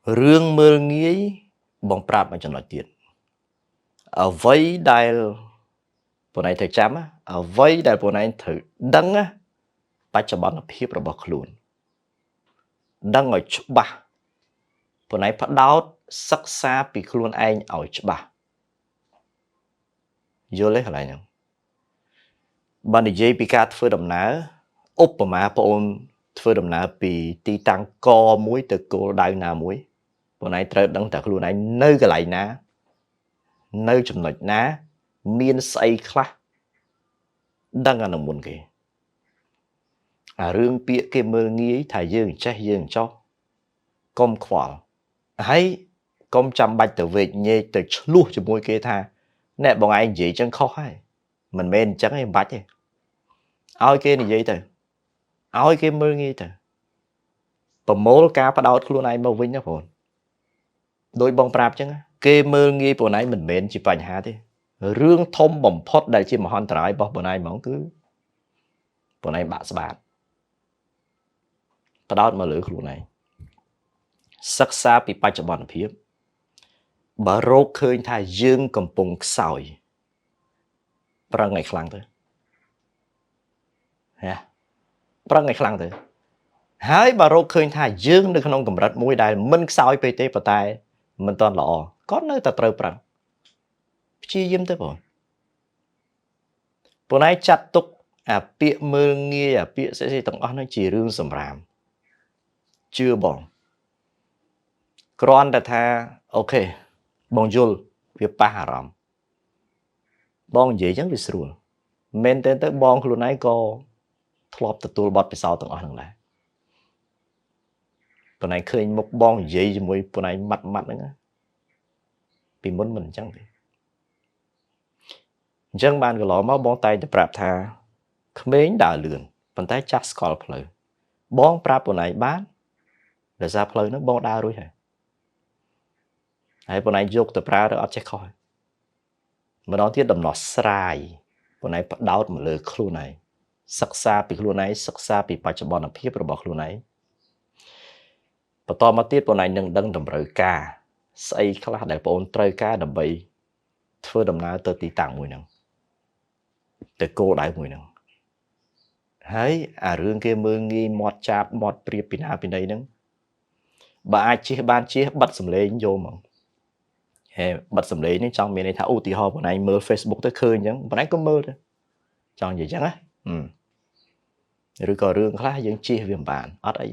Rương mơ nghĩ bóng prap mà chẳng nói tiết. Ở vây đài bọn anh thử chăm á. Ở vây đài bọn anh thử đăng á. Bạch cho bọn nó hiếp rồi bọc luôn. Đăng ở chỗ bà. Bọn anh phát đáo sắc xa bị luôn anh ở chỗ bà. Vô lấy hả lại nhá. Bạn đi dây bị ca thưa đầm ná. Úp bà má bọn ôn thưa đầm ná bị tí tăng co muối từ cô đau nào muối. Bọn anh trở đăng thật luôn anh nơi cái lại ná. Nơi chùm nổi ná. Miên xây khá. Đăng ở nằm buồn kì. Rương bịa cái mơ nghĩ thả dương chắc dương cho. Công khoản. Hay. Công chăm bạch tử vệ nhê từ lúc cho môi kia tha. Nè bọn anh dễ chân khó hay. Mình men chẳng em bạch ấy. Ôi kia này dễ từ. Ôi kia mơ nghĩ từ. Bà mô ca bắt đầu luôn anh mâu vinh đó phồn. Đôi bóng prap chẳng á. Kê mơ nghĩ bọn anh mình men chỉ bảnh hạ thế. Rương thông bổng phốt đại chi mà hòn trái bỏ bọn anh mong cứ. Bọn anh bạc sạc. Bắt đầu mà lưỡi luôn này. Sắc xa bị bạch cho bọn phiếp. Bà rốt khơi thà dương cầm bùng sòi. Bà ngày khăn thôi. Bà ngày khăn thôi.ហើយបើរកឃើញថាយើងនៅក្នុងកម្រិតមួយដែលមិនខ្សោយពេកទេប៉ុន្តែមិនទាន់ល្អក៏នៅតែត្រូវប្រឹងព្យាយាមទៅបងប៉ុន្តែចាត់ទុកអាពាក្យមើលងាយអាពាក្យស្អីៗទាំងអស់នោះជារឿងសម្រាមជឿបងគ្រាន់តែថាអូខេបងយល់វាប៉ះអារម្មណ៍បងនិយាយចឹងវាស្រួលមែនទេទៅបងខ្លួនឯងក៏ធ្លាប់ទទួលបទពិសោធន៍ទាំងអស់ហ្នឹងដែរប៉ុន្តែឃើញមុខបងនិយាយជាមួយប៉ុន្តែម៉ាត់ហ្នឹងពីមុនមិនអញ្ចឹងទេអញ្ចឹងបានកន្លងមកបងតែងតែប្រាប់ថាក្មេងដើរលឿនប៉ុន្តែចាស់ស្គាល់ផ្លូវបងប្រាប់ប៉ុណ្ណេះបានដោយសារផ្លូវហ្នឹងបងដើររួចហើយប៉ុណ្ណេះយកទៅប្រើទៅអត់ចេះខុសម្ដងទៀតដំណោះស្រាយប៉ុណ្ណេះផ្ដោតមកលើខ្លួនឯងសិក្សាពីខ្លួនឯងសិក្សាពីបច្ចុប្បន្នភាពរបស់ខ្លួនឯងបន្តមកទៀតប៉ុណ្ណេះនឹងដឹងតម្រូវការស្អីខ្លះដែលបងត្រូវការដើម្បីធ្វើដំណើរទៅទីតាំងមួយហ្នឹងទៅគោលដៅមួយហ្នឹងហើយអារឿងគេមើងងាយមាត់ចាបមាត់ព្រៀបពីណាពីណីហ្នឹងបើអាចជិះបានជិះបិទសម្លេងយកមកហើយបិទសម្លេងនេះចង់មានន័យថាឧទាហរណ៍បងឯងមើល Facebook ទៅឃើញអញ្ចឹងបងឯងក៏មើលទៅចង់និយាយអញ្ចឹងណាឬក៏រឿងខ្លះយើងជិះវាមិនបានអត់អី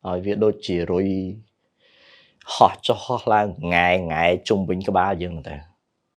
ឲ្យវាដូចជារុយហោះចុះហោះឡើងងែជុំវិញក្បាលយើងទៅ